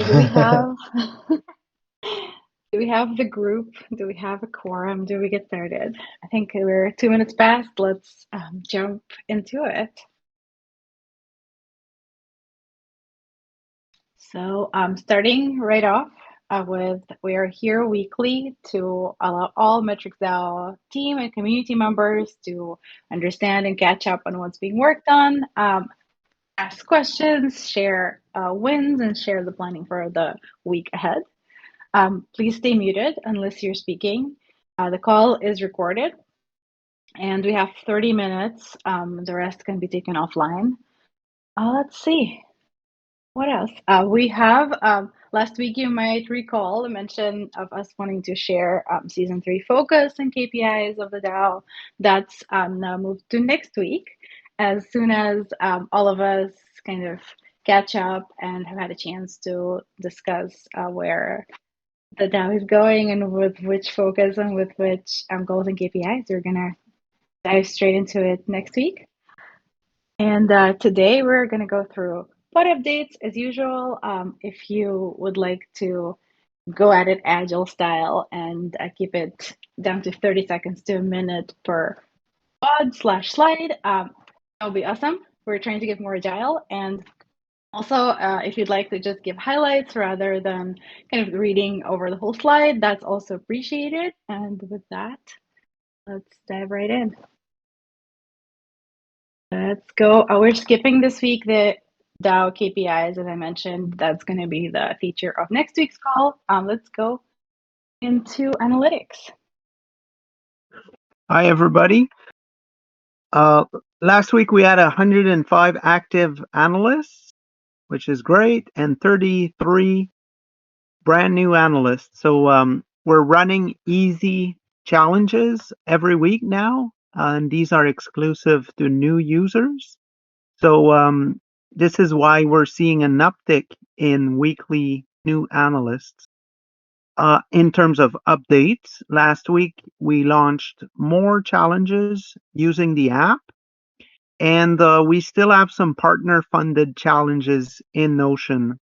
Okay, do we have do we have the group? Do we have a quorum? Do we get started? I think we're 2 minutes past. Let's jump into it. So, starting right off with we are here weekly to allow all MetricsDAO team and community members to understand and catch up on what's being worked on, ask questions, share wins, and share the planning for the week ahead. Please stay muted unless you're speaking. The call is recorded, and we have 30 minutes. The rest can be taken offline. Let's see. What else? We have last week, you might recall a mention of us wanting to share season 3 focus and KPIs of the DAO. That's now moved to next week, as soon as all of us kind of catch up and have had a chance to discuss where the DAO is going and with which focus and with which goals and KPIs. We're gonna dive straight into it next week. And today we're gonna go through pod updates as usual. If you would like to go at it agile style and keep it down to 30 seconds to a minute per pod/slide, that would be awesome. We're trying to get more agile, and also, if you'd like to just give highlights rather than kind of reading over the whole slide, that's also appreciated. And with that, let's dive right in. Let's go. We're skipping this week the DAO KPIs, as I mentioned. That's going to be the feature of next week's call. Let's go into analytics. Hi, everybody. Last week we had 105 active analysts, which is great, and 33 brand new analysts. So we're running easy challenges every week now, and these are exclusive to new users. So this is why we're seeing an uptick in weekly new analysts. In terms of updates, last week we launched more challenges using the app, and we still have some partner-funded challenges in Notion.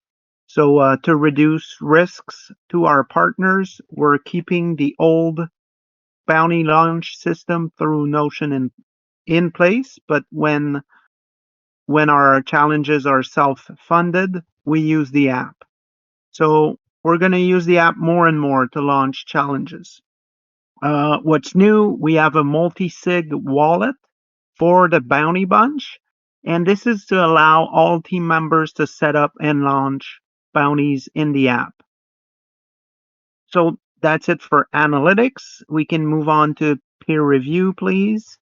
So to reduce risks to our partners, we're keeping the old bounty launch system through Notion in place, but when our challenges are self-funded, we use the app. So we're going to use the app more and more to launch challenges. What's new, we have a multi-sig wallet for the Bounty Bunch, and this is to allow all team members to set up and launch bounties in the app. So that's it for analytics. We can move on to peer review, please.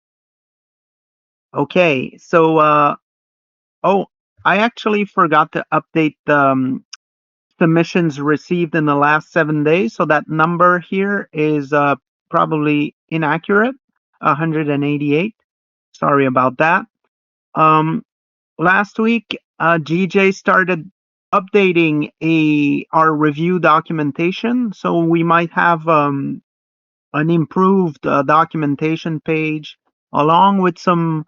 Okay, so I actually forgot to update the submissions received in the last 7 days. So that number here is probably inaccurate, 188. Sorry about that. Last week, GJ started updating our review documentation. So we might have an improved documentation page along with some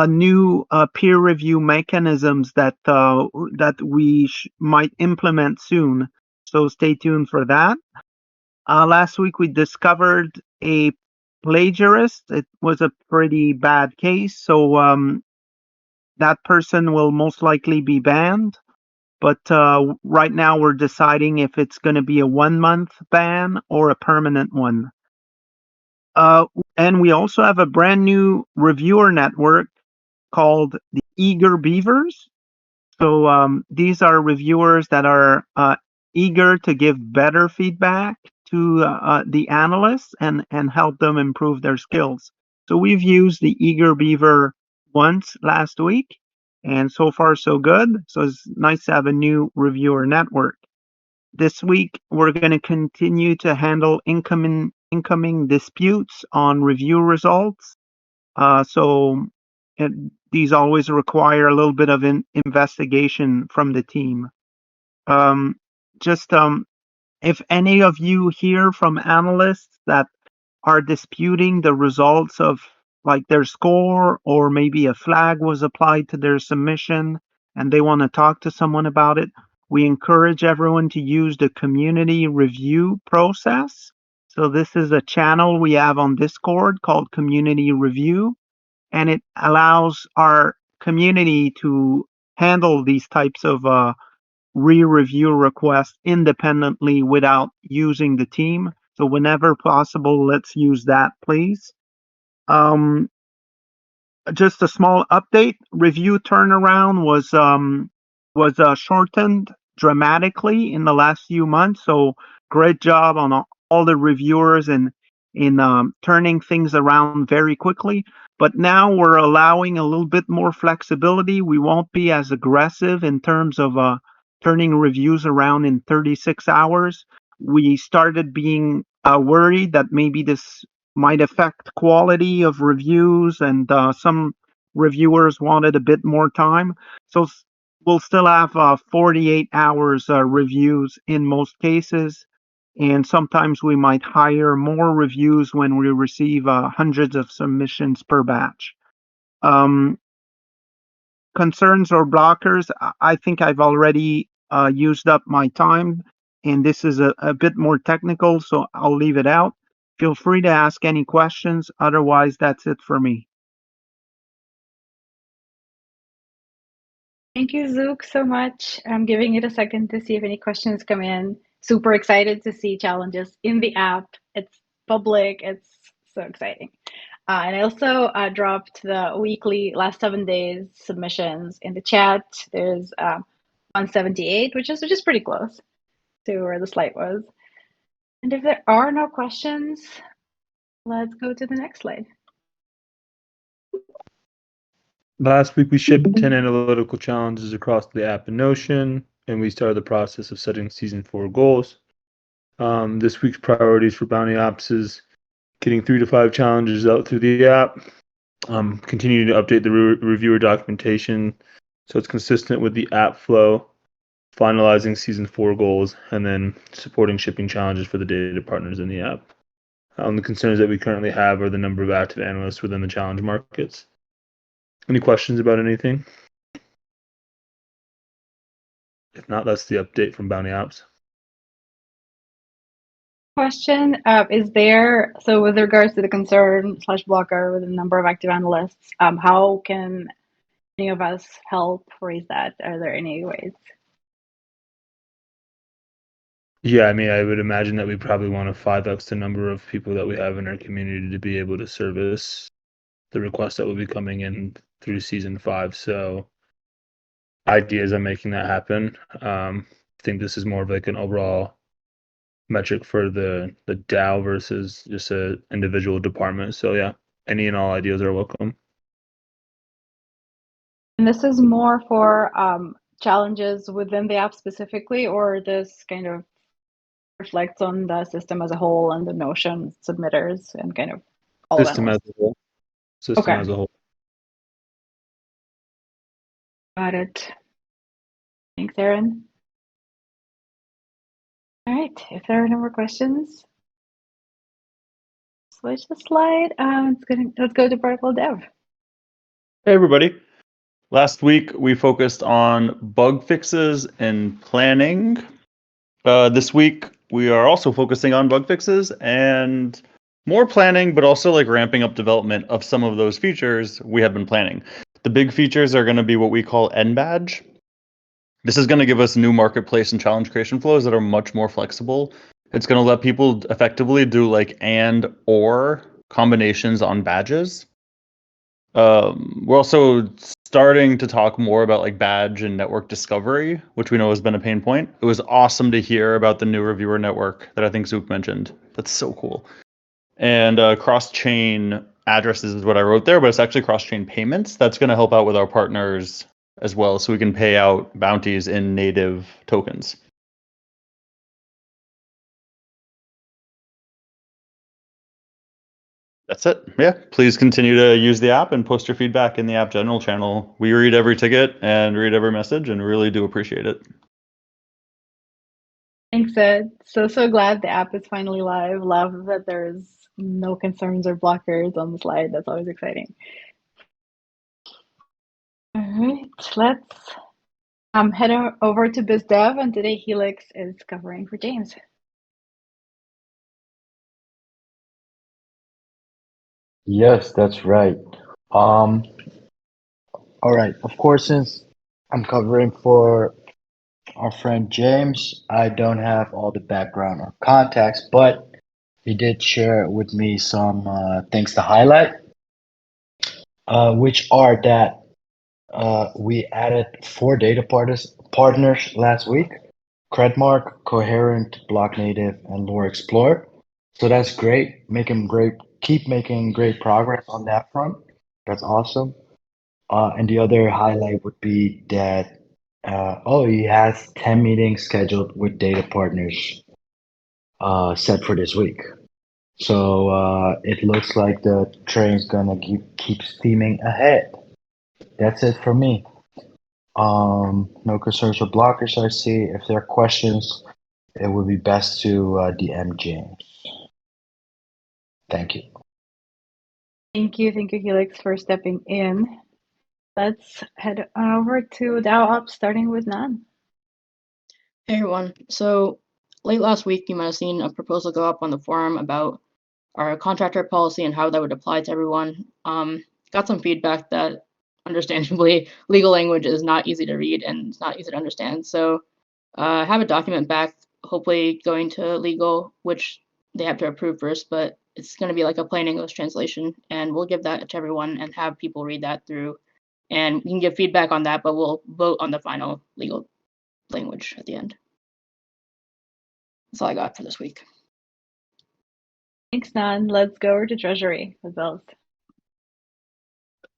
new peer review mechanisms that we might implement soon. So stay tuned for that. Last week we discovered a plagiarist. It was a pretty bad case, so that person will most likely be banned. But right now we're deciding if it's going to be a 1-month ban or a permanent one. And we also have a brand new reviewer network called the Eager Beavers. So these are reviewers that are eager to give better feedback to the analysts and help them improve their skills. So we've used the Eager Beaver once last week, and so far so good. So it's nice to have a new reviewer network. This week, we're going to continue to handle incoming disputes on review results. These always require a little bit of investigation from the team. If any of you hear from analysts that are disputing the results of like their score, or maybe a flag was applied to their submission and they want to talk to someone about it, we encourage everyone to use the community review process. So this is a channel we have on Discord called Community Review, and it allows our community to handle these types of re-review requests independently without using the team. So whenever possible, let's use that, please. Um, just a small update. Review turnaround was shortened dramatically in the last few months. So great job on all the reviewers and in turning things around very quickly. But now we're allowing a little bit more flexibility. We won't be as aggressive in terms of turning reviews around in 36 hours. We started being worried that maybe this might affect quality of reviews, and some reviewers wanted a bit more time. So we'll still have 48 hours reviews in most cases, and sometimes we might hire more reviews when we receive hundreds of submissions per batch. Um, Concerns or blockers, I think I've already used up my time, and this is a bit more technical, so I'll leave it out. Feel free to ask any questions. Otherwise, that's it for me. Thank you, Zook, so much. I'm giving it a second to see if any questions come in. Super excited to see challenges in the app. It's public. It's so exciting. And I also dropped the weekly last 7 days submissions in the chat. There's 178, which is pretty close to where the slide was. And if there are no questions, let's go to the next slide. Last week, we shipped 10 analytical challenges across the app in Notion, and we started the process of setting Season 4 goals. This week's priorities for Bounty Ops is getting 3 to 5 challenges out through the app, continuing to update the reviewer documentation so it's consistent with the app flow, finalizing Season 4 goals, and then supporting shipping challenges for the data partners in the app. The concerns that we currently have are the number of active analysts within the challenge markets. Any questions about anything? If not, that's the update from Bounty Ops. Question is there, so with regards to the concern / blocker with the number of active analysts, how can any of us help raise that? Are there any ways? Yeah, I mean, I would imagine that we probably want to 5x the number of people that we have in our community to be able to service the requests that will be coming in through Season 5. So ideas on making that happen. I think this is more of like an overall metric for the DAO versus just a individual department. So yeah, any and all ideas are welcome. And this is more for challenges within the app specifically, or this kind of reflects on the system as a whole and the Notion submitters and kind of all System of as analysts? a whole. System Okay, as a whole. got it. Thanks, Aaron. All right, if there are no more questions, switch the slide. Let's go to protocol dev. Hey, everybody. Last week, we focused on bug fixes and planning. This week, we are also focusing on bug fixes and more planning, but also like ramping up development of some of those features we have been planning. The big features are going to be what we call N-Badge. This is going to give us new marketplace and challenge creation flows that are much more flexible. It's going to let people effectively do like and or combinations on badges. We're also starting to talk more about like badge and network discovery, which we know has been a pain point. It was awesome to hear about the new reviewer network that I think Zook mentioned. That's so cool. And cross-chain addresses is what I wrote there, but it's actually cross-chain payments. That's going to help out with our partners as well, so we can pay out bounties in native tokens. That's it. Yeah, please continue to use the app and post your feedback in the app general channel. We read every ticket and read every message and really do appreciate it. Thanks, Ed. So glad the app is finally live. Love that there's no concerns or blockers on the slide. That's always exciting. All right, let's Head over to BizDev, and today Helix is covering for James. Yes, that's right. All right. Of course, since I'm covering for our friend James, I don't have all the background or context, but he did share with me some things to highlight, which are that we added 4 data partners last week: Credmark, Coherent, Blocknative, and Lore Explorer. So that's great. Keep making great progress on that front. That's awesome. And the other highlight would be that he has 10 meetings scheduled with data partners set for this week. So it looks like the train's gonna keep steaming ahead. That's it for me. No concerns or blockers I see. If there are questions, it would be best to DM James. Thank you. Thank you, Helix, for stepping in. Let's head over to DAO Ops, starting with Nan. Hey everyone. So late last week, you might have seen a proposal go up on the forum about our contractor policy and how that would apply to everyone. Got some feedback that, understandably, legal language is not easy to read and it's not easy to understand. So I have a document back, hopefully going to legal, which they have to approve first, but it's going to be like a plain English translation, and we'll give that to everyone and have people read that through. And we can give feedback on that, but we'll vote on the final legal language at the end. That's all I got for this week. Thanks, Nan. Let's go over to Treasury with Bills.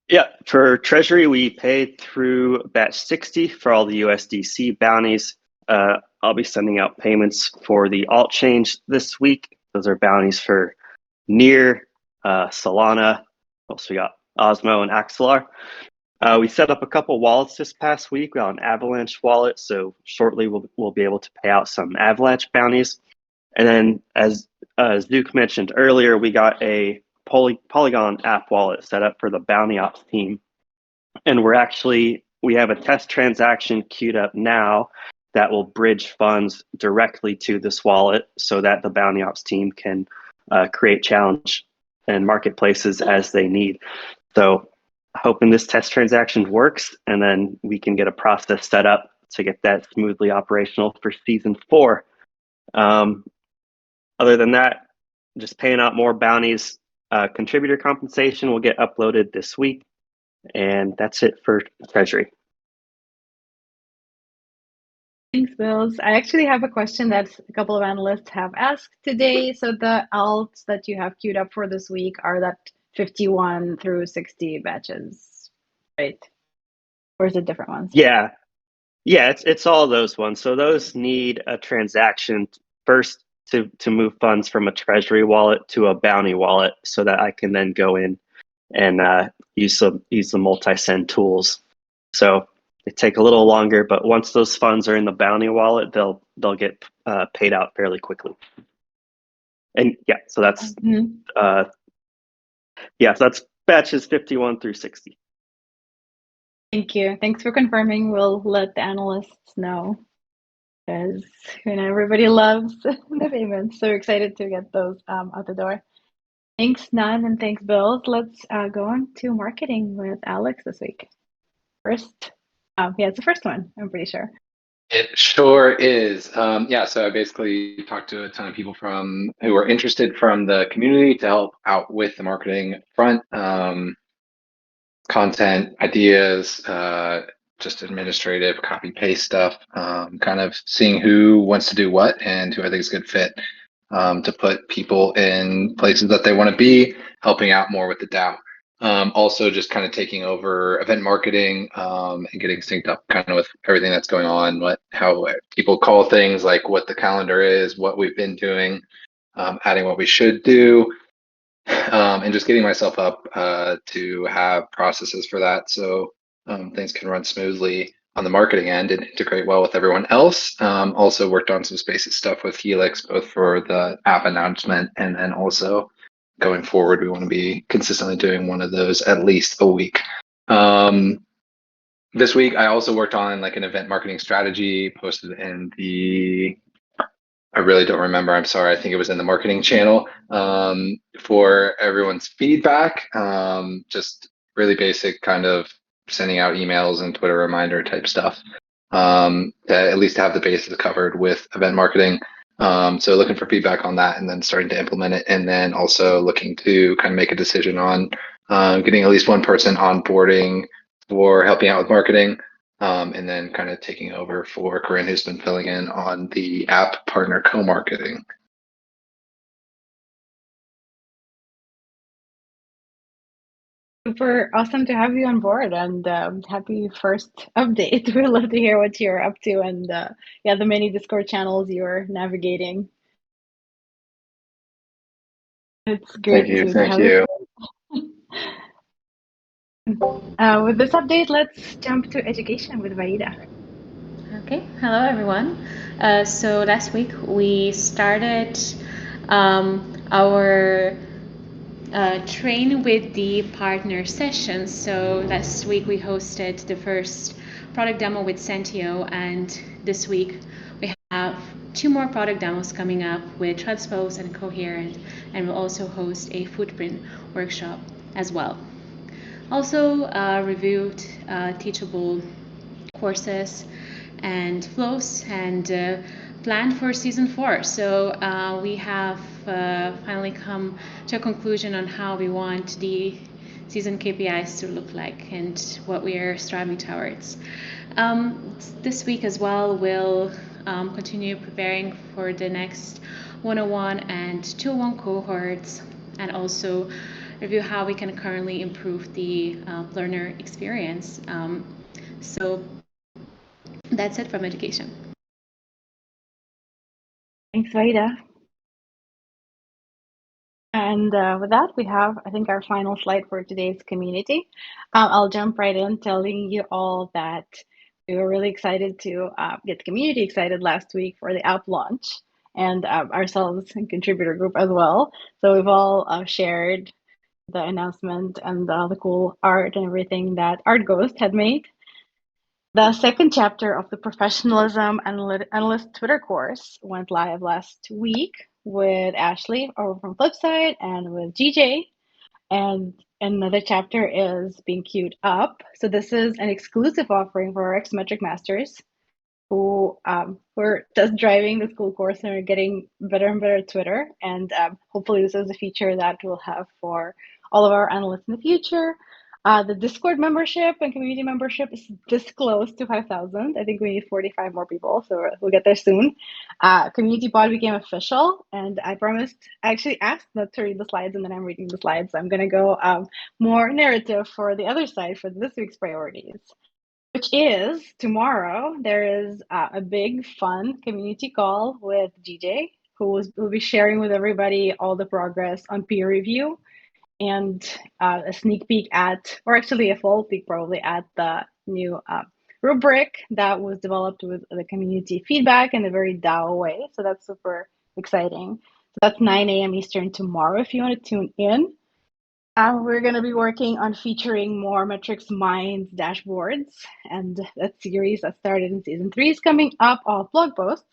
Yeah, for Treasury, we paid through batch 60 for all the USDC bounties. I'll be sending out payments for the alt change this week. Those are bounties for Near, Solana. Also, we got Osmo and Axelar. We set up a couple wallets this past week. We got an Avalanche wallet, so shortly we'll be able to pay out some Avalanche bounties. And then, as Duke mentioned earlier, we got a Polygon app wallet set up for the Bounty Ops team. And we have a test transaction queued up now that will bridge funds directly to this wallet so that the Bounty Ops team can create challenge and marketplaces as they need. So hoping this test transaction works, and then we can get a process set up to get that smoothly operational for season 4. Other than that, just paying out more bounties. Contributor compensation will get uploaded this week, and that's it for Treasury. Thanks, Bills. I actually have a question that a couple of analysts have asked today. So the alts that you have queued up for this week are that 51 through 60 batches, right? Or is it different ones? Yeah, it's all those ones. So those need a transaction first to move funds from a Treasury wallet to a Bounty wallet, so that I can then go in and use the multi-send tools. So they take a little longer, but once those funds are in the Bounty wallet, they'll get paid out fairly quickly. And yeah, so that's so that's batches 51 through 60. Thank you. Thanks for confirming. We'll let the analysts know, because everybody loves the payments. So excited to get those out the door. Thanks, Nan, and thanks, Bills. Let's go on to marketing with Alex this week. First, it's the first one, I'm pretty sure. It sure is. So I basically talked to a ton of people who are interested from the community to help out with the marketing front, content, ideas, just administrative copy paste stuff, kind of seeing who wants to do what and who I think is a good fit to put people in places that they want to be, helping out more with the DAO. Also just kind of taking over event marketing and getting synced up kind of with everything that's going on, how people call things, like what the calendar is, what we've been doing, adding what we should do, and just getting myself up to have processes for that so things can run smoothly on the marketing end and integrate well with everyone else. Also worked on some Spaces stuff with Helix, both for the app announcement and then also going forward, we want to be consistently doing one of those at least a week. this week I also worked on like an event marketing strategy posted in the, I really don't remember. I'm sorry. I think it was in the marketing channel for everyone's feedback. Just really basic kind of sending out emails and Twitter reminder type stuff. To at least have the bases covered with event marketing. So looking for feedback on that and then starting to implement it. And then also looking to kind of make a decision on getting at least one person onboarding for helping out with marketing. And then kind of taking over for Corinne, who's been filling in on the app partner co-marketing. Super awesome to have you on board, and happy first update. We'd love to hear what you're up to, and yeah, the many Discord channels you're navigating. It's great to have you. With this update, let's jump to education with Vaida. Okay, hello everyone. So last week we started our train with the partner session. So last week we hosted the first product demo with Sentio, and this week we have 2 more product demos coming up with Transpose and Coherent, and we'll also host a footprint workshop as well. Also reviewed teachable courses and flows, and planned for season 4. So we have finally come to a conclusion on how we want the season KPIs to look like and what we are striving towards. This week as well, we'll continue preparing for the next 101 and 201 cohorts, and also review how we can currently improve the learner experience. So that's it from education. Thanks, Vaida. And with that, we have, I think, our final slide for today's community. I'll jump right in telling you all that we were really excited to get the community excited last week for the app launch, and ourselves and contributor group as well. So we've all shared the announcement and the cool art and everything that Art Ghost had made. The second chapter of the Professionalism Analyst Twitter course went live last week with Ashley over from Flipside and with GJ. And another chapter is being queued up. So this is an exclusive offering for our ex-metric masters who were just driving the school course and are getting better and better at Twitter. And hopefully this is a feature that we'll have for all of our analysts in the future. The Discord membership and community membership is this close to 5,000. I think we need 45 more people, so we'll get there soon. Community pod became official, and I actually asked not to read the slides, and then I'm reading the slides. So I'm going to go more narrative for the other side for this week's priorities, which is tomorrow. There is a big, fun community call with GJ, who will be sharing with everybody all the progress on peer review, and a sneak peek at, or actually a full peek probably, at the new rubric that was developed with the community feedback in a very DAO way. So that's super exciting. So that's 9 a.m. Eastern tomorrow if you want to tune in. We're going to be working on featuring more Metrics Minds dashboards, and that series that started in season 3 is coming up, all blog posts.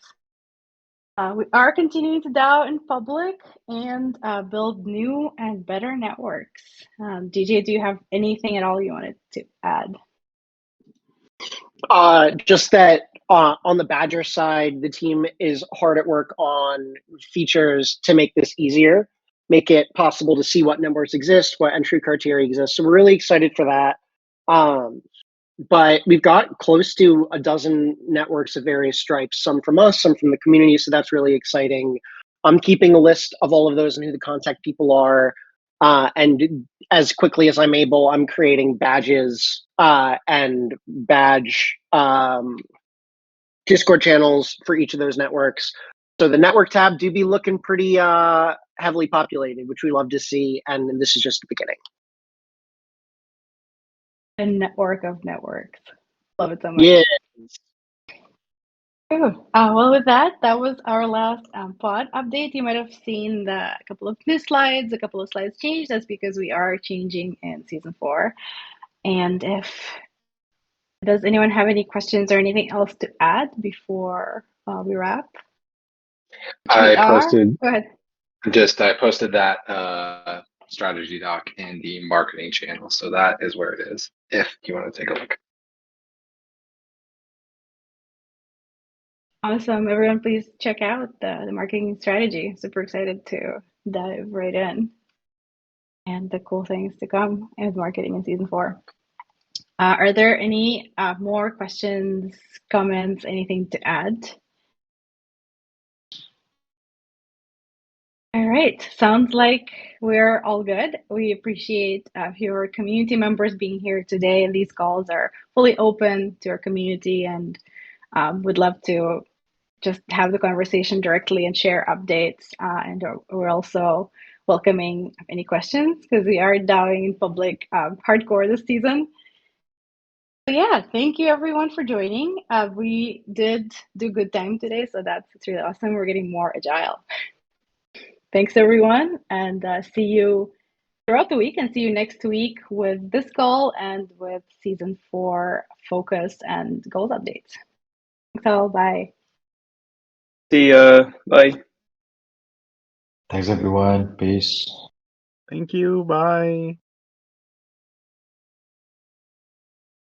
We are continuing to DAO in public and build new and better networks. DJ, do you have anything at all you wanted to add? Just that on the Badger side, the team is hard at work on features to make this easier, make it possible to see what numbers exist, what entry criteria exist. So we're really excited for that. But we've got close to a dozen networks of various stripes, some from us, some from the community. So that's really exciting. I'm keeping a list of all of those and who the contact people are. And as quickly as I'm able, I'm creating badges and badge Discord channels for each of those networks. So the network tab do be looking pretty heavily populated, which we love to see. And this is just the beginning. A network of networks. Love it so much. Yeah. Well, with that was our last pod update. You might have seen a couple of new slides, a couple of slides changed. That's because we are changing in season 4. And if Does anyone have any questions or anything else to add before we wrap? I GR? posted Go ahead. I posted that strategy doc in the marketing channel, so that is where it is. If you want to take a look. Awesome. Everyone, please check out the marketing strategy. Super excited to dive right in and the cool things to come with marketing in season 4. Are there any more questions, comments, anything to add? All right. Sounds like we're all good. We appreciate your community members being here today. These calls are fully open to our community and would love to just have the conversation directly and share updates. And we're also welcoming any questions because we are DAOing in public hardcore this season. So yeah, thank you everyone for joining. We did do good time today, so that's really awesome. We're getting more agile. Thanks everyone, and see you throughout the week, and see you next week with this call and with season 4 focus and goals updates. Thanks all. Bye. See ya. Bye. Thanks, everyone. Peace. Thank you. Bye.